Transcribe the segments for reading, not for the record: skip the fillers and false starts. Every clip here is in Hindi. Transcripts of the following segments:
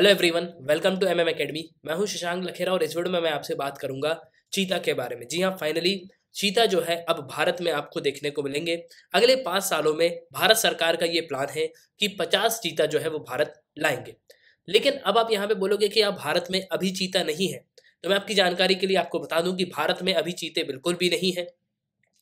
Hello everyone, welcome to MM academy. मैं हूं शशांक लखेरा और इस वीडियो में मैं आपसे बात करूंगा चीता के बारे में। जी हाँ, फाइनली चीता जो है अब भारत में आपको देखने को मिलेंगे। अगले 5 सालों में भारत सरकार का ये प्लान है कि 50 चीता जो है वो भारत लाएंगे। लेकिन अब आप यहाँ पे बोलोगे कि आप भारत में अभी चीता नहीं है, तो मैं आपकी जानकारी के लिए आपको बता दूं कि भारत में अभी चीते बिल्कुल भी नहीं है।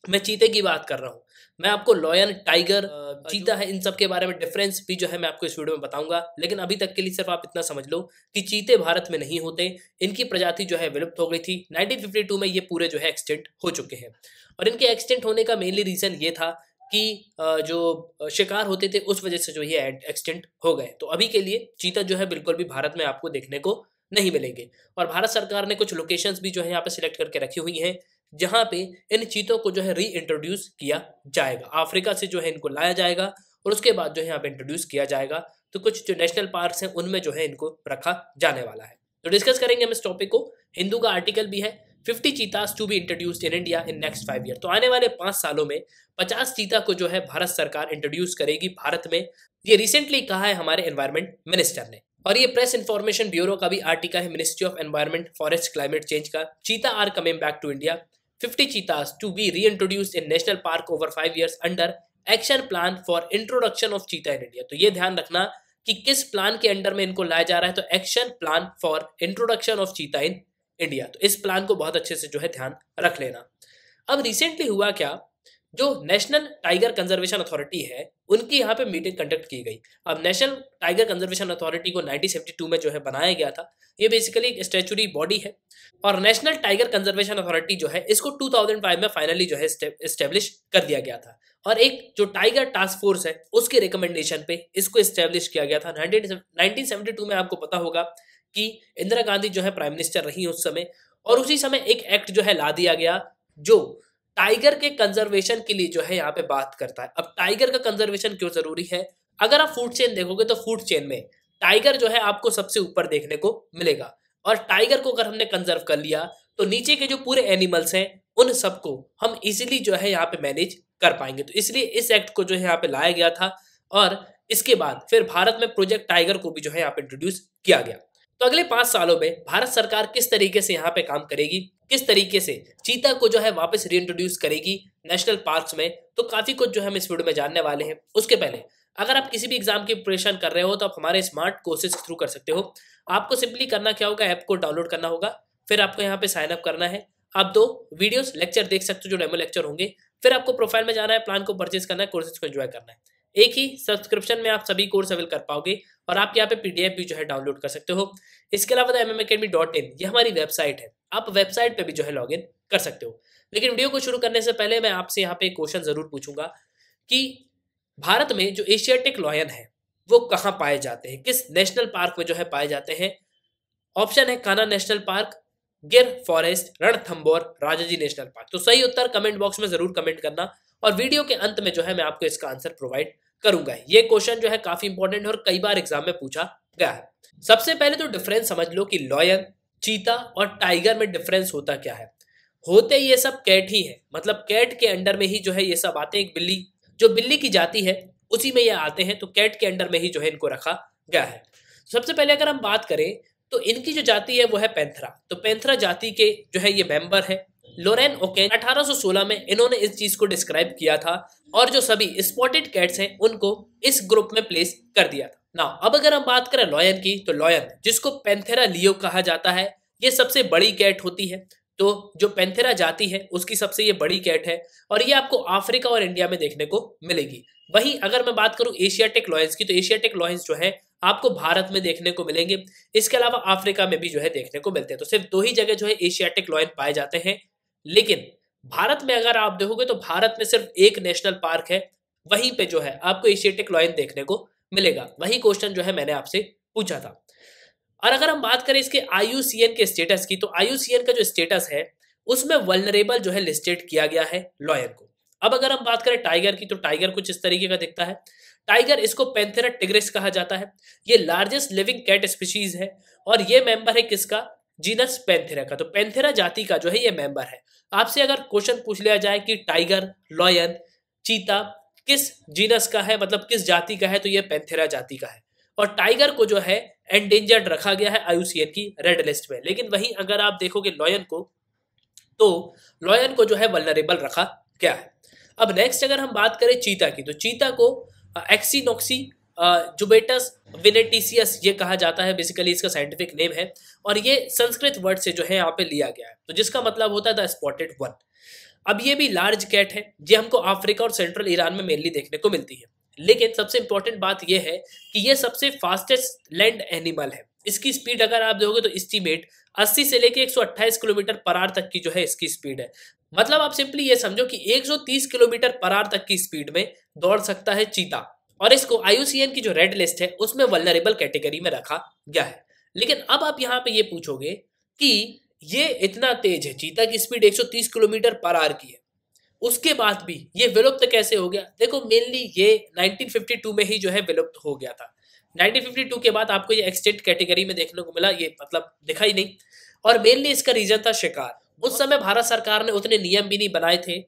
मैं चीते की बात कर रहा हूँ। मैं आपको लॉयन, टाइगर, चीता है, इन सब के बारे में डिफरेंस भी जो है मैं आपको इस वीडियो में बताऊंगा। लेकिन अभी तक के लिए सिर्फ आप इतना समझ लो कि चीते भारत में नहीं होते। इनकी प्रजाति जो है विलुप्त हो गई थी। 1952 में ये पूरे जो है एक्सटेंट हो चुके हैं। और इनके एक्सटेंट होने का मेनली रीजन ये था कि जो शिकार होते थे उस वजह से जो ये एक्सटेंट हो गए। तो अभी के लिए चीता जो है बिल्कुल भी भारत में आपको देखने को नहीं मिलेंगे। और भारत सरकार ने कुछ लोकेशंस भी जो है यहाँ पे सिलेक्ट करके रखी हुई हैं, जहां पे इन चीतों को जो है री इंट्रोड्यूस किया जाएगा। अफ्रीका से जो है इनको लाया जाएगा और उसके बाद जो है यहाँ पे इंट्रोड्यूस किया जाएगा। तो कुछ जो नेशनल पार्क्स हैं उनमें जो है इनको रखा जाने वाला है। तो डिस्कस करेंगे हम इस टॉपिक को। हिंदू का आर्टिकल भी है 50 cheetahs to be introduced in India in next 5 year. तो आने वाले 5 सालों में 50 चीता को जो है भारत सरकार इंट्रोड्यूस करेगी भारत में। ये रिसेंटली कहा है हमारे एनवायरमेंट मिनिस्टर ने। और ये प्रेस इंफॉर्मेशन ब्यूरो का भी आर्टिकल है, ministry of environment, forest, climate change का। Cheetah are coming back to India, 50 cheetahs to be reintroduced in national park over 5 years under action plan for introduction of cheetah in India। तो ये ध्यान रखना कि किस प्लान के अंडर में इनको लाया जा रहा है। तो action plan for introduction of चीता इन इंडिया। तो इस प्लान को बहुत अच्छे से जो है ध्यान रख लेना। अब रिसेंटली हुआ क्या, जो नेशनल टाइगर कंजर्वेशन अथॉरिटी है उनकी यहाँ पे मीटिंग कंडक्ट की गई। अब नेशनल टाइगर कंजर्वेशन अथॉरिटी को 1972 में जो है बनाया गया था। ये बेसिकली एक स्टैच्यूटरी बॉडी है। और नेशनल टाइगर कंजर्वेशन अथॉरिटी जो है इसको 2005 में फाइनली जो है एस्टेब्लिश कर दिया गया था। और एक जो टाइगर टास्क फोर्स है उसके रिकमेंडेशन पे इसको एस्टेब्लिश किया गया था 1972 में। आपको पता होगा कि इंदिरा गांधी जो है प्राइम मिनिस्टर रही उस समय, और उसी समय एक एक्ट जो है ला दिया गया जो टाइगर के कंजर्वेशन के लिए जो है यहाँ पे बात करता है। अब टाइगर का कंजर्वेशन क्यों जरूरी है? अगर आप फूड चेन देखोगे तो फूड चेन में टाइगर जो है आपको सबसे ऊपर देखने को मिलेगा। और टाइगर को अगर हमने कंजर्व कर लिया तो नीचे के जो पूरे एनिमल्स हैं उन सबको हम इजीली जो है यहाँ पे मैनेज कर पाएंगे। तो इसलिए इस एक्ट को जो है यहाँ पे लाया गया था। और इसके बाद फिर भारत में प्रोजेक्ट टाइगर को भी जो है यहाँ पे इंट्रोड्यूस किया गया। तो अगले 5 सालों में भारत सरकार किस तरीके से यहाँ पे काम करेगी, किस तरीके से चीता को जो है वापस रीइंट्रोड्यूस करेगी नेशनल पार्क्स में, तो काफी कुछ जो हम इस वीडियो में जानने वाले हैं। उसके पहले अगर आप किसी भी एग्जाम की प्रिपरेशन कर रहे हो तो आप हमारे स्मार्ट कोर्सेज के थ्रू कर सकते हो। आपको सिंपली करना क्या होगा, ऐप को डाउनलोड करना होगा, फिर आपको यहाँ पे साइन अप करना है। आप 2 वीडियोस लेक्चर देख सकते हो जो डेमो लेक्चर होंगे। फिर आपको प्रोफाइल में जाना है, प्लान को परचेज करना है, कोर्सेज को एंजॉय करना है। एक ही सब्सक्रिप्शन में आप सभी कोर्स अवेल कर पाओगे और आप यहाँ पे पीडीएफ भी जो है डाउनलोड कर सकते हो। इसके अलावा mmacademy.in ये हमारी वेबसाइट है, आप वेबसाइट पे भी जो है लॉगिन कर सकते हो। लेकिन वीडियो को शुरू करने से पहले मैं आपसे यहाँ पे एक क्वेश्चन जरूर पूछूंगा कि भारत में जो एशियाटिक लॉयन है वो कहाँ पाए जाते हैं, किस नेशनल पार्क में जो है पाए जाते हैं? ऑप्शन है कान्हा नेशनल पार्क, गिर forest, Ranthambore, Rajaji national park. तो सही उत्तर कमेंट बॉक्स में जरूर कमेंट करना और वीडियो के अंत में जो है मैं आपको इसका आंसर प्रोवाइड करूंगा। ये क्वेश्चन जो है काफी इंपॉर्टेंट है और कई बार एग्जाम में पूछा गया है। सबसे पहले तो डिफरेंस समझ लो कि लॉयन, चीता और टाइगर में डिफरेंस होता क्या है। होते ये सब कैट ही है, मतलब कैट के अंडर में ही जो है ये सब आते हैं। एक बिल्ली, जो बिल्ली की जाति है उसी में ये आते हैं, तो कैट के अंडर में ही जो है इनको रखा गया है। सबसे पहले अगर हम बात करें तो इनकी जो जाति है वो है पैंथरा। तो पैंथरा जाति के जो है ये मेंबर है। लोरेन ओकेन 1816 में इन्होंने इस चीज को डिस्क्राइब किया था और जो सभी स्पॉटेड कैट्स हैं उनको इस ग्रुप में प्लेस कर दिया था। ना अब अगर हम बात करें लॉयन की, तो लॉयन जिसको पैंथेरा लियो कहा जाता है, ये सबसे बड़ी कैट होती है। तो जो पैंथेरा जाति है उसकी सबसे ये बड़ी कैट है और ये आपको अफ्रीका और इंडिया में देखने को मिलेगी। वहीं अगर मैं बात करूं एशियाटिक लॉयंस की, तो एशियाटिक लॉयंस जो है आपको भारत में देखने को मिलेंगे। इसके अलावा अफ्रीका में भी जो है देखने को मिलते हैं। तो सिर्फ 2 ही जगह जो है एशियाटिक लॉयन पाए जाते हैं। लेकिन भारत में अगर आप देखोगे तो भारत में सिर्फ एक नेशनल पार्क है, वहीं पे जो है आपको एशियाटिक लॉयन देखने को मिलेगा। वही क्वेश्चन जो है मैंने आपसे पूछा था। और अगर हम बात करें इसके IUCN के स्टेटस की, तो IUCN का जो स्टेटस है उसमें वल्नरेबल जो है लिस्टेड किया गया है लॉयन को। अब अगर हम बात करें टाइगर की, तो टाइगर कुछ इस तरीके का दिखता है। टाइगर इसको पैंथेरा टिग्रिस कहा जाता है। ये लार्जेस्ट लिविंग कैट स्पीशीज है और ये मेंबर है किसका, जीनस पैंथेरा का। तो पैंथेरा जाति का जो है ये मेंबर है। आपसे अगर क्वेश्चन पूछ लिया जाए कि टाइगर, लॉयन, चीता किस जीनस का है, मतलब किस जाति का है, तो ये पैंथेरा जाति का है। और टाइगर को जो है एंडेंजर्ड रखा गया है IUCN की रेड लिस्ट में। लेकिन वहीं अगर आप देखोगे लॉयन को, तो लॉयन को जो है वल्नरेबल रखा गया है। अब नेक्स्ट अगर हम बात करें चीता की, तो चीता को एक्सिनोक्सी जुबेटस विनेटिसियस ये कहा जाता है, बेसिकली इसका साइंटिफिक नेम है, और ये संस्कृत वर्ड से जो है यहाँ पे लिया गया है, तो जिसका मतलब होता है द स्पॉटेड वन। अब ये भी लार्ज कैट है, ये हमको अफ्रीका और सेंट्रल ईरान में मेनली देखने को मिलती है। लेकिन सबसे इंपॉर्टेंट बात यह है कि ये सबसे फास्टेस्ट लैंड एनिमल है। इसकी स्पीड अगर आप देखोगे तो एस्टीमेट 80 से लेके 128 किलोमीटर पर आवर तक की जो है इसकी स्पीड है। मतलब आप सिंपली ये समझो कि 130 किलोमीटर पर आवर तक की स्पीड में दौड़ सकता है चीता, और इसको IUCN की जो रेड लिस्ट है उसमें वल्नरेबल कैटेगरी में रखा गया है। लेकिन अब आप यहाँ पे ये पूछोगे कि ये इतना तेज है, चीता की स्पीड 130 किलोमीटर पर आवर की है, उसके बाद भी ये विलुप्त कैसे हो गया? देखो मेनली ये 1952 में ही जो है विलुप्त हो गया था। 1952 के बाद आपको ये एक्सटिंक्ट कैटेगरी में देखने को मिला, ये मतलब दिखा ही नहीं। और मेनली इसका रीजन था शिकार। उस समय भारत सरकार ने उतने नियम भी नहीं बनाए थे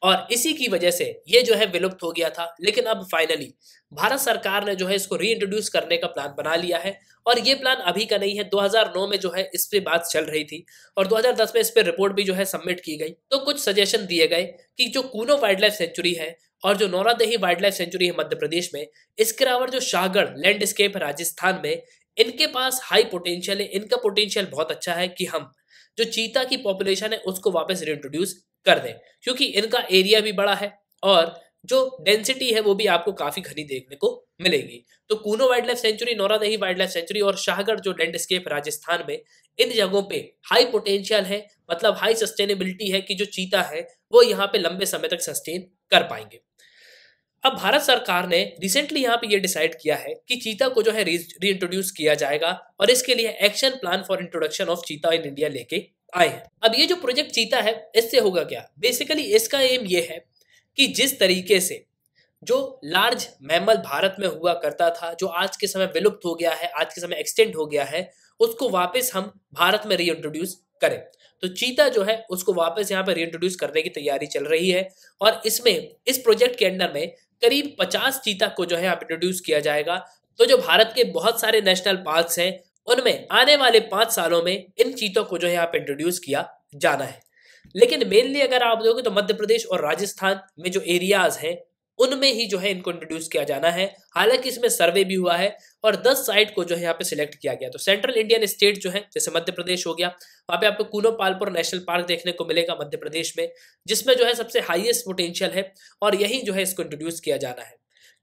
और इसी की वजह से ये जो है विलुप्त हो गया था। लेकिन अब फाइनली भारत सरकार ने जो है इसको रीइंट्रोड्यूस करने का प्लान बना लिया है, और ये प्लान अभी का नहीं है, 2009 में जो है इस पे बात चल रही थी और 2010 में इस पे रिपोर्ट भी जो है सबमिट की गई। तो कुछ सजेशन दिए गए कि जो कूनो वाइल्ड लाइफ सेंचुरी है और जो नौरादेही वाइल्ड लाइफ सेंचुरी है मध्य प्रदेश में, इसके अलावा जो शाहगढ़ लैंडस्केप है राजस्थान में, इनके पास हाई पोटेंशियल है, इनका पोटेंशियल बहुत अच्छा है कि हम जो चीता की पॉपुलेशन है उसको वापस रिइंट्रोड्यूस कर दें, क्योंकि इनका एरिया भी बड़ा है और जो डेंसिटी है वो भी आपको काफी घनी देखने को मिलेगी। तो Kuno wild life sanctuary, Nauradehi wild life sanctuary और शाहगढ़ जो लैंडस्केप राजस्थान में, इन जगहों पे हाई पोटेंशियल है, मतलब हाई सस्टेनेबिलिटी है कि जो चीता है वो यहाँ पे लंबे समय तक सस्टेन कर पाएंगे। अब भारत सरकार ने रिसेंटली यहाँ पे ये डिसाइड किया है कि चीता को जो है रीइंट्रोड्यूस किया जाएगा, और इसके लिए action plan for introduction of चीता इन इंडिया लेके आए हैं। अब ये जो प्रोजेक्ट चीता है इससे होगा क्या? बेसिकली इसका एम ये है कि जिस तरीके से जो लार्ज मैमल भारत में हुआ करता था, जो आज के समय विलुप्त हो गया है, आज के समय एक्सटेंड हो गया है, उसको वापस हम भारत में रीइंट्रोड्यूस करें। तो चीता जो है उसको वापस यहाँ पे रीइंट्रोड्यूस करने की तैयारी चल रही है, और इसमें इस प्रोजेक्ट के अंडर में करीब 50 चीता को जो है यहाँ पे इंट्रोड्यूस किया जाएगा। तो जो भारत के बहुत सारे नेशनल पार्क्स हैं उनमें आने वाले 5 सालों में इन चीतों को जो है यहाँ पे इंट्रोड्यूस किया जाना है। लेकिन मेनली अगर आप देखोगे तो मध्य प्रदेश और राजस्थान में जो एरियाज हैं उनमें ही जो है इनको इंट्रोड्यूस किया जाना है। हालांकि इसमें सर्वे भी हुआ है और 10 साइट को जो है यहाँ पे सिलेक्ट किया गया। तो सेंट्रल इंडियन स्टेट जो है, जैसे मध्य प्रदेश हो गया, वहाँ पे आपको कूनो पालपुर नेशनल पार्क देखने को मिलेगा मध्य प्रदेश में, जिसमें जो है सबसे हाईएस्ट पोटेंशियल है, और यही जो है इसको इंट्रोड्यूस किया जाना है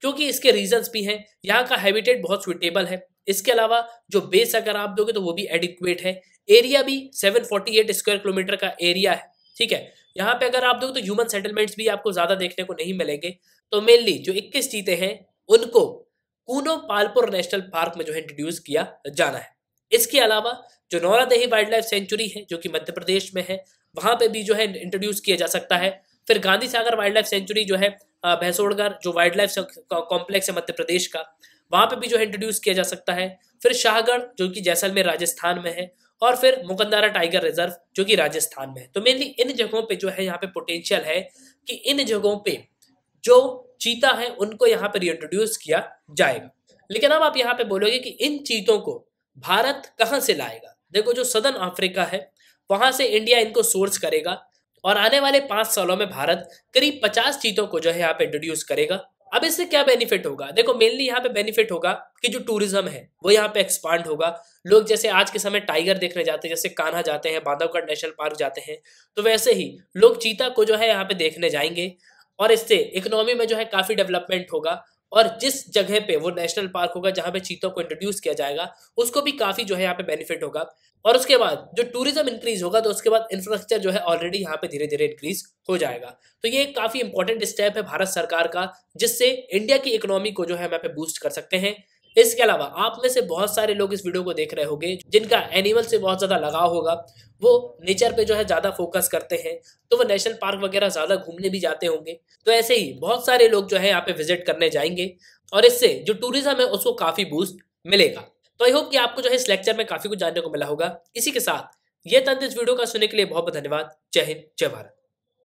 क्योंकि इसके रीजंस भी हैं। यहाँ का हैबिटेट बहुत सुइटेबल है, इसके अलावा जो बेस अगर आप दोगे तो वो भी एडिक्वेट है, एरिया भी 748 स्क्वायर किलोमीटर का एरिया है। ठीक है, यहाँ पे अगर आप दोगे तो ह्यूमन सेटलमेंट्स भी आपको ज्यादा देखने को नहीं मिलेंगे। तो मेनली जो 21 चीते हैं उनको कूनो पालपुर नेशनल पार्क में जो है इंट्रोड्यूस किया जाना है। इसके अलावा जो नौरादेही वाइल्ड लाइफ सेंचुरी है जो कि मध्य प्रदेश में है, वहां पे भी जो है इंट्रोड्यूस किया जा सकता है। फिर Gandhi Sagar wild life sanctuary जो है भैंसोड़गढ़ जो वाइल्ड लाइफ कॉम्प्लेक्स है मध्य प्रदेश का, वहां पे भी जो है इंट्रोड्यूस किया जा सकता है। फिर शाहगढ़ जो कि जैसलमेर राजस्थान में है, और फिर मुकंदरा टाइगर रिजर्व जो कि राजस्थान में है। तो मेनली इन जगहों पे जो है यहाँ पे पोटेंशियल है कि इन जगहों पे जो चीता है उनको यहाँ पे रीइंट्रोड्यूस किया जाएगा। लेकिन अब आप यहाँ पे बोलोगे कि इन चीतों को भारत कहाँ से लाएगा? देखो जो सदर्न अफ्रीका है वहां से इंडिया इनको सोर्स करेगा, और आने वाले 5 सालों में भारत करीब 50 चीतों को जो है यहाँ पे इंट्रोड्यूस करेगा। अब इससे क्या बेनिफिट होगा? देखो मेनली यहाँ पे बेनिफिट होगा कि जो टूरिज्म है वो यहाँ पे एक्सपांड होगा। लोग जैसे आज के समय टाइगर देखने जाते हैं, जैसे कान्हा जाते हैं, बांधवगढ़ नेशनल पार्क जाते हैं, तो वैसे ही लोग चीता को जो है यहाँ पे देखने जाएंगे, और इससे इकोनॉमी में जो है काफी डेवलपमेंट होगा। और जिस जगह पे वो नेशनल पार्क होगा जहाँ पे चीतों को इंट्रोड्यूस किया जाएगा उसको भी काफी जो है यहाँ पे बेनिफिट होगा। और उसके बाद जो टूरिज्म इंक्रीज होगा तो उसके बाद इंफ्रास्ट्रक्चर जो है ऑलरेडी यहाँ पे धीरे धीरे इंक्रीज हो जाएगा। तो ये एक काफी इंपॉर्टेंट स्टेप है भारत सरकार का, जिससे इंडिया की इकोनॉमी को जो है यहाँ पे बूस्ट कर सकते हैं। इसके अलावा आप में से बहुत सारे लोग इस वीडियो को देख रहे होंगे जिनका एनिमल से बहुत ज्यादा लगाव होगा, वो नेचर पे जो है ज्यादा फोकस करते हैं, तो वो नेशनल पार्क वगैरह ज्यादा घूमने भी जाते होंगे। तो ऐसे ही बहुत सारे लोग जो है यहाँ पे विजिट करने जाएंगे, और इससे जो टूरिज्म है उसको काफी बूस्ट मिलेगा। तो आई होप कि आपको जो है इस लेक्चर में काफी कुछ जानने को मिला होगा। इसी के साथ ये तंत्र इस वीडियो का सुनने के लिए बहुत बहुत धन्यवाद। जय हिंद, जय भारत।